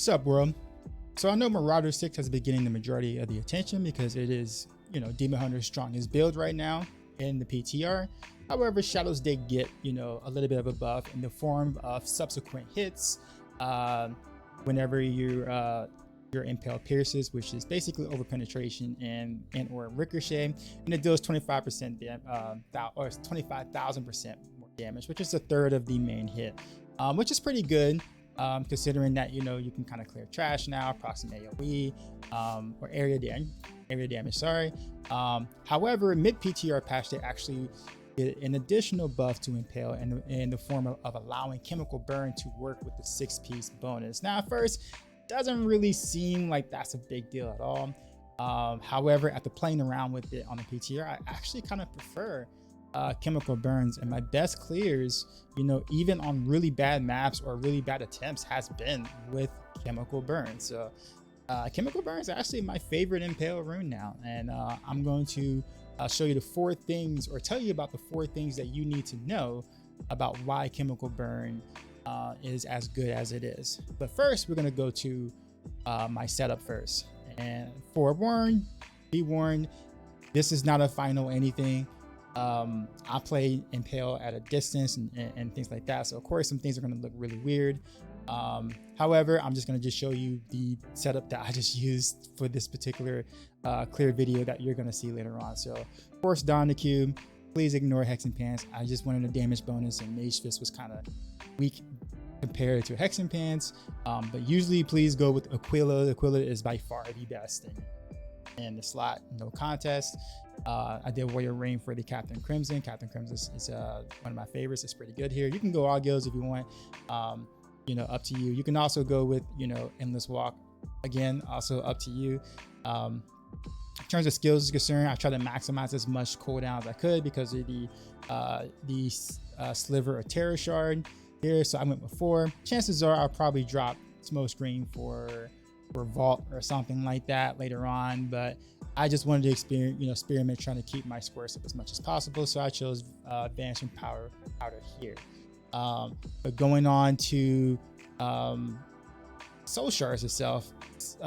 What's up, world? So I know Marauder 6 has been getting the majority of the attention because it is, Demon Hunter's strongest build right now in the PTR. However, Shadows did get, a little bit of a buff in the form of subsequent hits whenever your Impale pierces, which is basically over penetration and or ricochet, and it deals 25% or 25,000% more damage, which is a third of the main hit, which is pretty good. Considering that you can kind of clear trash now, approximate AoE or area damage. Sorry. However, mid PTR patch they actually did an additional buff to Impale in the form of allowing chemical burn to work with the 6-piece bonus. Now, at first, doesn't really seem like that's a big deal at all. However, after playing around with it on the PTR, I actually kind of prefer chemical burns, and my best clears, even on really bad maps or really bad attempts, has been with chemical burns. So chemical burns are actually my favorite Impale rune now, and I'm going to show you the 4 things, or tell you about the 4 things that you need to know about why chemical burn is as good as it is. But first, we're going to go to my setup first, and be warned, this is not a final anything. I play Impale at a distance and things like that, so of course some things are going to look really weird. However, I'm just going to just show you the setup that I just used for this particular clear video that you're going to see later on. So of course, Don the Cube, please ignore Hexing Pants. I just wanted a damage bonus, and Mage Fist was kind of weak compared to Hexing Pants, but usually please go with Aquila. Aquila is by far the best thing in the slot, no contest. I did Warrior Ring for the Captain Crimson. Captain Crimson is one of my favorites. It's pretty good here. You can go all guilds if you want, up to you. You can also go with Endless Walk, again, also up to you. In terms of skills is concerned, I try to maximize as much cooldown as I could because of the Sliver or Terror Shard here, so I went with 4. Chances are I'll probably drop Smoke Screen for Vault or something like that later on, but I just wanted to experiment trying to keep my squares up as much as possible, so I chose Vanishing Powder here. But going on to Soul Shards itself,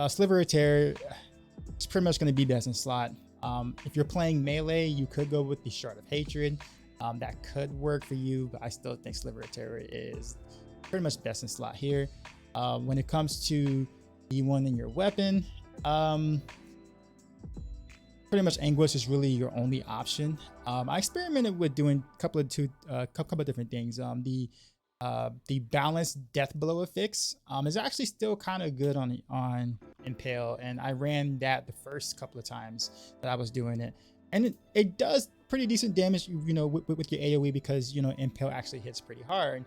Sliver of Terror is pretty much going to be best in slot. If you're playing melee, you could go with the Shard of Hatred. That could work for you, but I still think Sliver of Terror is pretty much best in slot here. When it comes to D1 in your weapon, pretty much Anguish is really your only option. I experimented with doing a couple of different things. The balanced death blow affix is actually still kind of good on Impale, and I ran that the first couple of times that I was doing it, and it does pretty decent damage with your AoE because Impale actually hits pretty hard.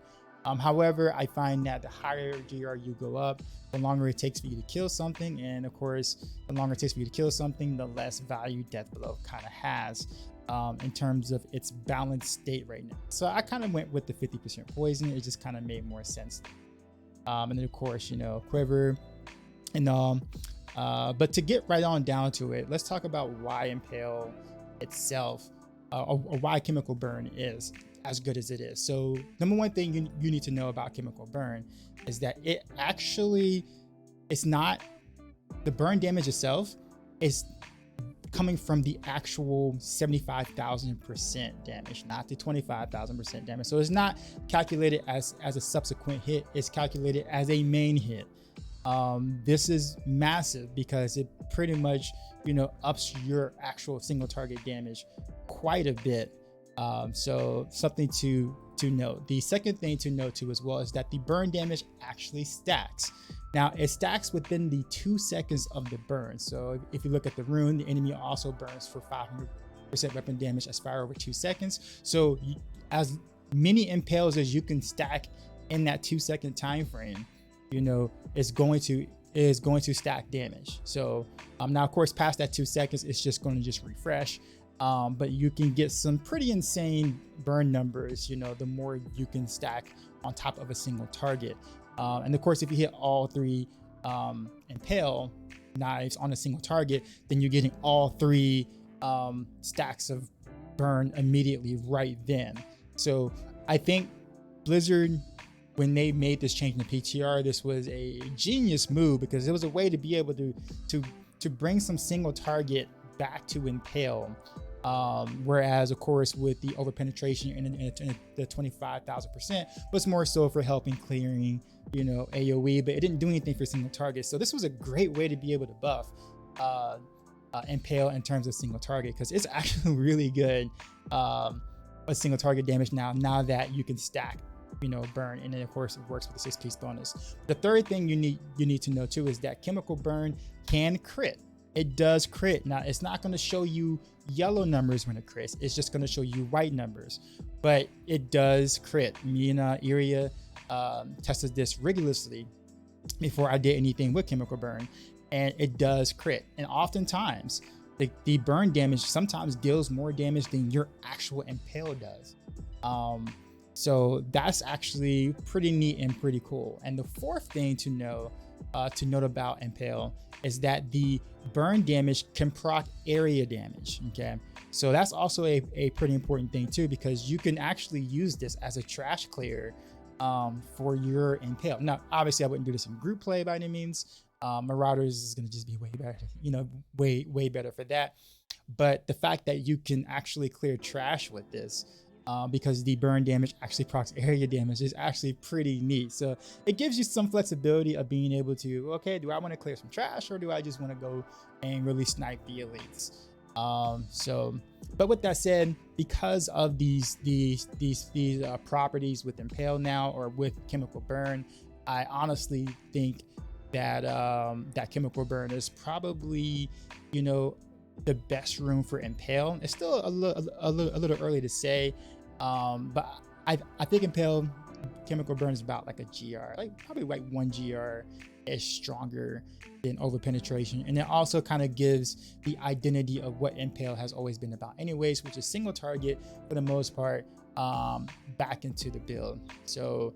However, I find that the higher GR you go up, the longer it takes for you to kill something, and of course, the longer it takes for you to kill something, the less value death blow kind of has in terms of its balanced state right now. So I kind of went with the 50% poison. It just kind of made more sense. And then of course, quiver and but to get right on down to it, let's talk about why Impale itself or why chemical burn is as good as it is. So number one thing you need to know about chemical burn is that it's not the burn damage itself is coming from the actual 75,000% damage, not the 25,000% damage. So it's not calculated as a subsequent hit, it's calculated as a main hit. This is massive because it pretty much ups your actual single target damage quite a bit. So something to note. The second thing to note too as well is that the burn damage actually stacks. Now it stacks within the 2 seconds of the burn. So if you look at the rune, the enemy also burns for 500% weapon damage as far over 2 seconds. So as many impales as you can stack in that 2-second time frame, is going to stack damage. So now of course past that 2 seconds, it's just going to just refresh. But you can get some pretty insane burn numbers, the more you can stack on top of a single target. And of course, if you hit all 3 Impale knives on a single target, then you're getting all 3 stacks of burn immediately right then. So I think Blizzard when they made this change in the PTR, this was a genius move because it was a way to be able to bring some single target back to Impale. Whereas of course with the over penetration and the 25,000% was more so for helping clearing, you know, AoE, but it didn't do anything for single targets. So this was a great way to be able to buff Impale in terms of single target, because it's actually really good a single target damage now that you can stack, you know, burn, and then of course it works with the 6-piece bonus. The third thing you need to know too is that chemical burn can crit. It does crit. Now it's not going to show you yellow numbers when it crits, it's just going to show you white numbers, but it does crit. Me and Iria tested this rigorously before I did anything with chemical burn, and it does crit. And oftentimes the burn damage sometimes deals more damage than your actual Impale does. So that's actually pretty neat and pretty cool. And the fourth thing to note about Impale is that the burn damage can proc area damage. Okay, so that's also a pretty important thing too, because you can actually use this as a trash clear for your Impale. Now obviously I wouldn't do this in group play by any means. Marauders is going to just be way better, you know, way better for that. But the fact that you can actually clear trash with this, because the burn damage actually procs area damage, is actually pretty neat. So it gives you some flexibility of being able to, okay, do I want to clear some trash or do I just want to go and really snipe the elites? But with that said, because of these properties with Impale now, or with chemical burn, I honestly think that that chemical burn is probably, you know, the best rune for Impale. It's still a little early to say, but I think Impale chemical burn is about like a GR, like probably like 1 GR is stronger than over penetration, and it also kind of gives the identity of what Impale has always been about anyways, which is single target for the most part, back into the build. So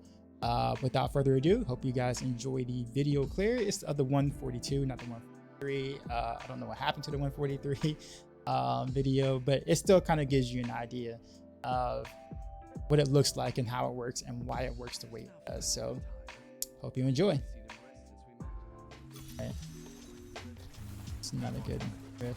without further ado, hope you guys enjoy the video clear. It's the 142, not the 143. I don't know what happened to the 143 video, but it still kind of gives you an idea of what it looks like and how it works and why it works the way it does. So hope you enjoy. Okay. It's not a good riff.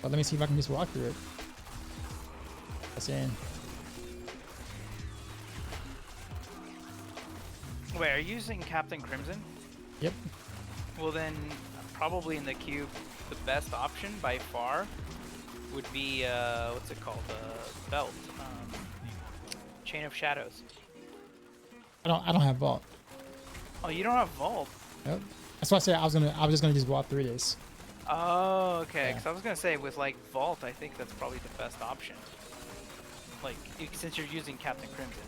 But let me see if I can just walk through it. That's in. Wait, are you using Captain Crimson? Yep. Well then, probably in the cube, the best option by far would be, what's it called? Belt. Chain of Shadows. I don't have vault. Oh, you don't have vault? Yep. That's why I said I was just gonna just walk through this. Oh, okay. Yeah. Because I was gonna say with like vault, I think that's probably the best option. Like since you're using Captain Crimson.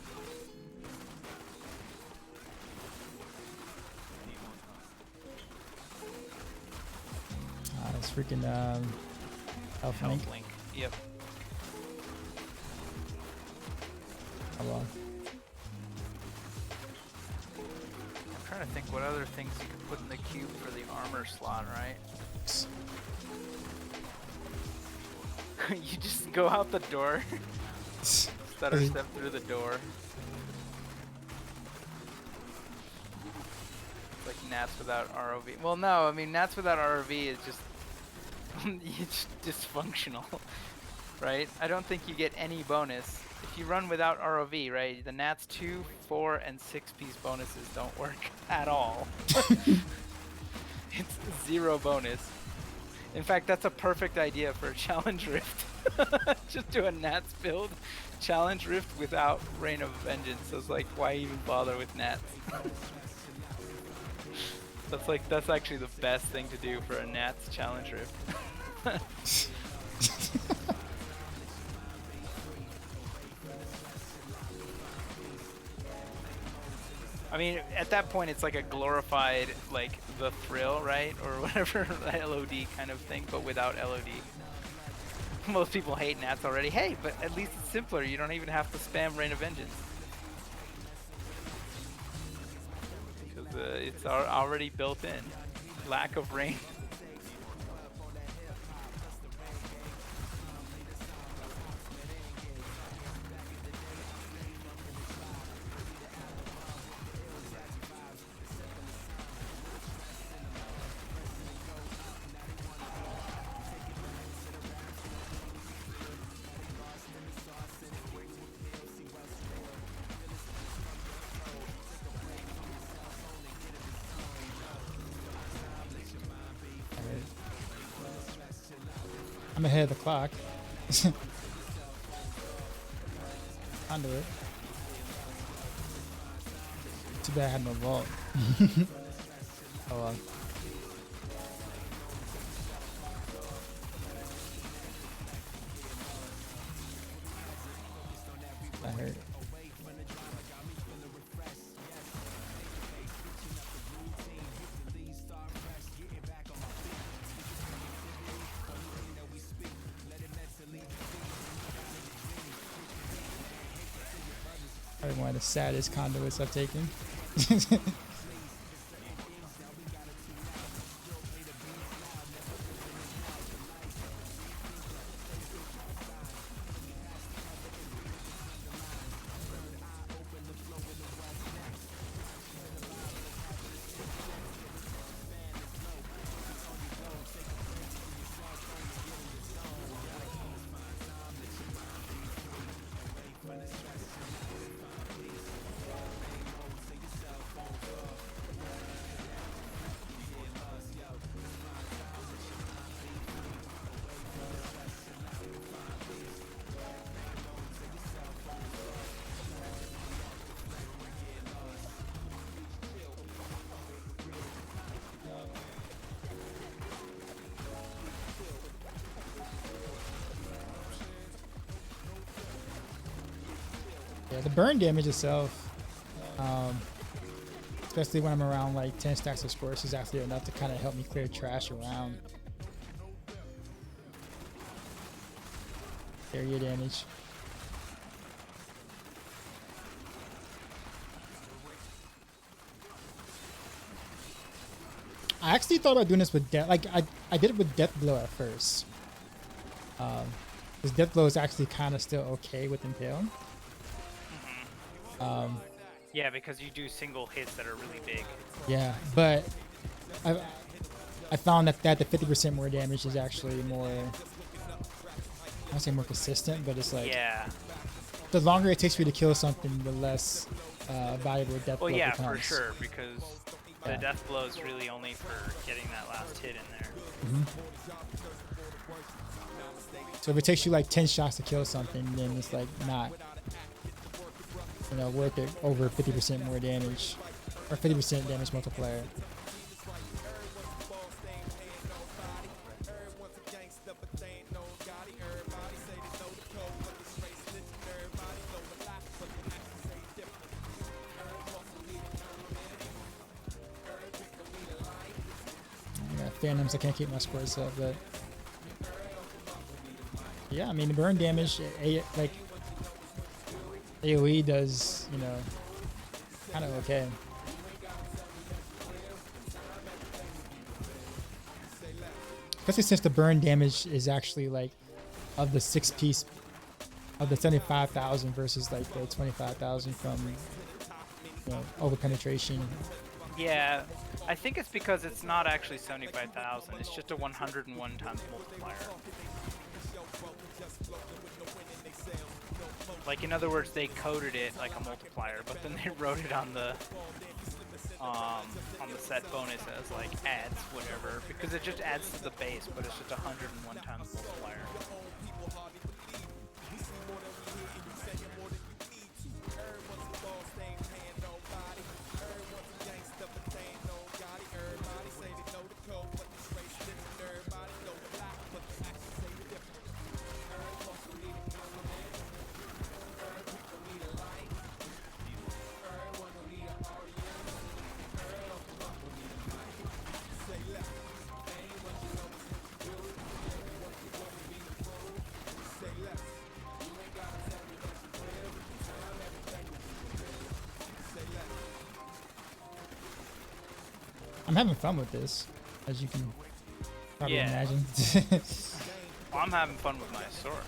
It's freaking Health Link. Link. Yep. Oh well. I'm trying to think what other things you could put in the cube for the armor slot, right? You just go out the door. Stutter step through the door. It's like Nats without ROV. Well, no, I mean Nats without ROV is just it's dysfunctional, right? I don't think you get any bonus if you run without ROV, right? The Nats 2, 4, and 6-piece bonuses don't work at all. It's 0 bonus. In fact, that's a perfect idea for a Challenge Rift. Just do a Nats build, Challenge Rift without Reign of Vengeance. So it's like, why even bother with Nats? That's actually the best thing to do for a Nats Challenge Rift. I mean, at that point, it's like a glorified, like, the thrill, right? Or whatever, LOD kind of thing, but without LOD. Most people hate Nats already. Hey, but at least it's simpler. You don't even have to spam Reign of Vengeance. Because it's already built in. Lack of rain I'm ahead of the clock. Conduit. Too bad I had no vault. Oh well. That hurt. Probably one of the saddest conduits I've taken. Yeah, the burn damage itself, especially when I'm around like 10 stacks of squares, is actually enough to kind of help me clear trash around. Area damage. I actually thought about doing this with death. Like I did it with death blow at first. Because death blow is actually kind of still okay with impale. Yeah, because you do single hits that are really big. Yeah, but I found that the 50% more damage is actually more, I don't say more consistent, but it's like, Yeah. the longer it takes for you to kill something, the less valuable death blow Well, yeah, becomes. for sure, because Yeah. the death blow is really only for getting that last hit in there. So if it takes you like 10 shots to kill something, then it's like not, you know, worth it over 50% more damage or 50% damage multiplier. I got phantoms, I can't keep my squares up, but yeah, I mean the burn damage, like AoE does, you know, kind of okay. Especially since the burn damage is actually like of the 6 piece of the 75,000 versus like the 25,000 from, you know, over penetration. Yeah, I think it's because it's not actually 75,000. It's just a 101 times multiplier. Like, in other words, they coded it like a multiplier, but then they wrote it on the set bonus as like adds whatever, because it just adds to the base, but it's just 101 times multiplier. I'm having fun with this, as you can probably Yeah. imagine. Well, I'm having fun with my sword,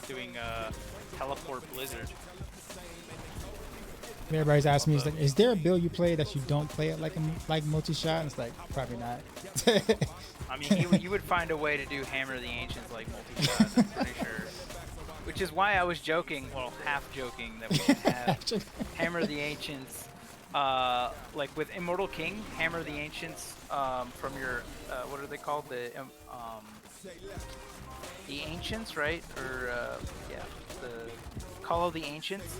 doing teleport blizzard. Everybody's asking me, is like, is there a build you play that you don't play it like multi-shot? And it's like, probably not. I mean, you would find a way to do Hammer of the Ancients like multi-shot, I'm pretty sure. Which is why I was joking, well, half joking, that we should have Hammer of the Ancients, like with Immortal King, Hammer of the Ancients, from your, what are they called? The the Ancients, right? Or yeah, the Call of the Ancients.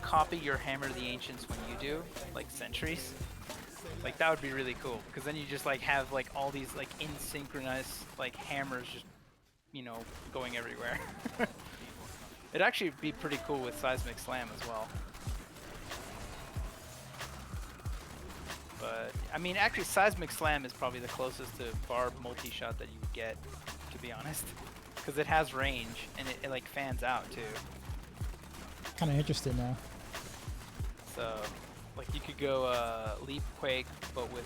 Copy your Hammer of the Ancients when you do, like sentries. Like that would be really cool, because then you just like have like all these like asynchronous like hammers just, you know, going everywhere. It'd actually be pretty cool with Seismic Slam as well. But I mean, actually, Seismic Slam is probably the closest to barb multi-shot that you would get, to be honest, because it has range and it like fans out too. Kind of interested now. So, like you could go Leap Quake, but with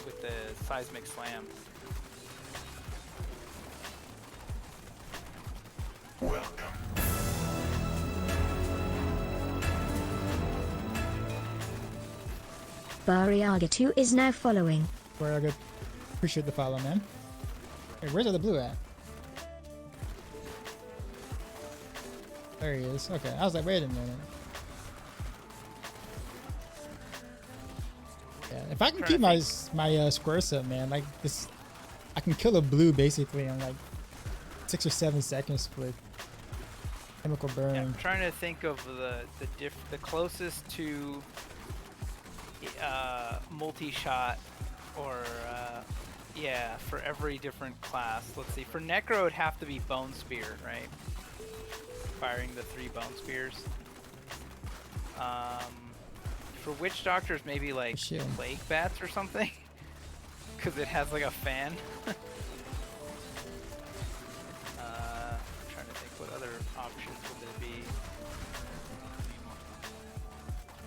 with the Seismic Slam. Welcome. Bariaga 2 is now following. Where I appreciate the follow, man. Hey, where's the blue at? There he is. Okay, I was like, wait a minute. Yeah, if I can keep my squares up, man, like this, I can kill a blue basically in like 6 or 7 seconds with chemical burn. Yeah, I'm trying to think of the closest to multi-shot, or yeah, for every different class. Let's see. For Necro, it'd have to be Bone Spear, right? Firing the 3 Bone Spears. For Witch Doctors, maybe like Plague Bats or something, because it has like a fan. Trying to think what other options would there be.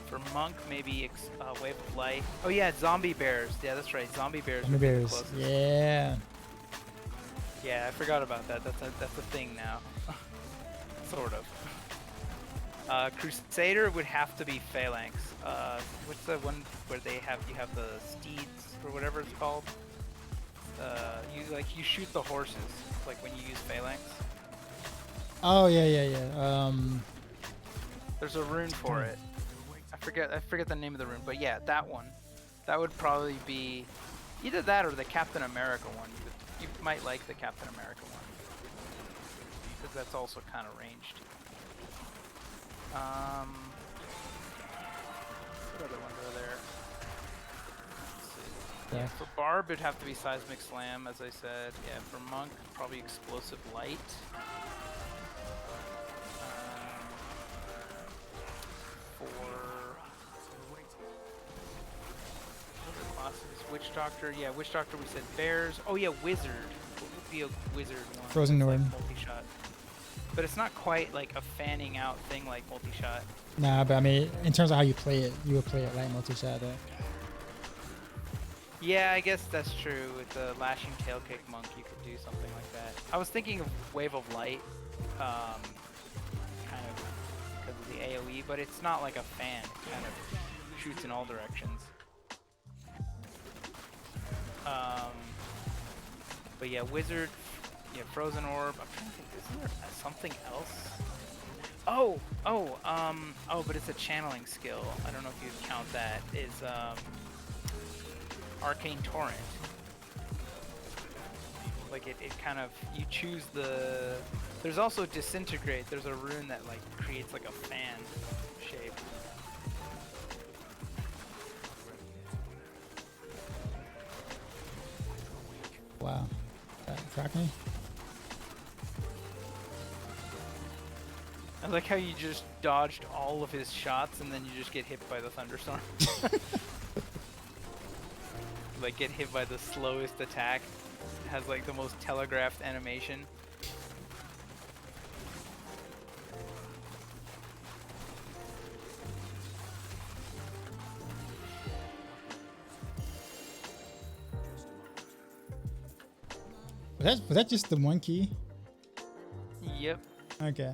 For Monk, maybe Wave of Light. Oh yeah, Zombie Bears. Yeah, that's right. Zombie Bears. Zombie Bears. Yeah. Yeah, I forgot about that. That's a thing now. Sort of. Crusader would have to be Phalanx. What's the one where you have the steeds or whatever it's called? You shoot the horses like when you use Phalanx. Oh yeah. There's a rune for it. I forget the name of the rune, but yeah, that one. That would probably be either that or the Captain America one. You might like the Captain America one, because that's also kind of ranged. What other ones are there? Let's see. Yeah, for Barb, it'd have to be Seismic Slam, as I said. Yeah, for Monk, probably Explosive Light. Witch Doctor, yeah, Witch Doctor we said bears. Oh yeah, Wizard. What would be a wizard one? Frozen North. Like multi-shot. But it's not quite like a fanning out thing like multi-shot. Nah, but I mean, in terms of how you play it, you would play it like multi-shot. Yeah, I guess that's true. With the Lashing Tail Kick Monk, you could do something like that. I was thinking of Wave of Light, kind of because of the AoE, but it's not like a fan. It kind of shoots in all directions. But yeah, Wizard, yeah, Frozen Orb. I'm trying to think, isn't there something else? Oh, but it's a channeling skill. I don't know if you'd count that. Is Arcane Torrent. Like it kind of, you choose the, there's also Disintegrate. There's a rune that like creates like a fan shape. Wow. Track me? I like how you just dodged all of his shots and then you just get hit by the thunderstorm. Like get hit by the slowest attack. It has like the most telegraphed animation. Was that just the one key? Yep. Okay.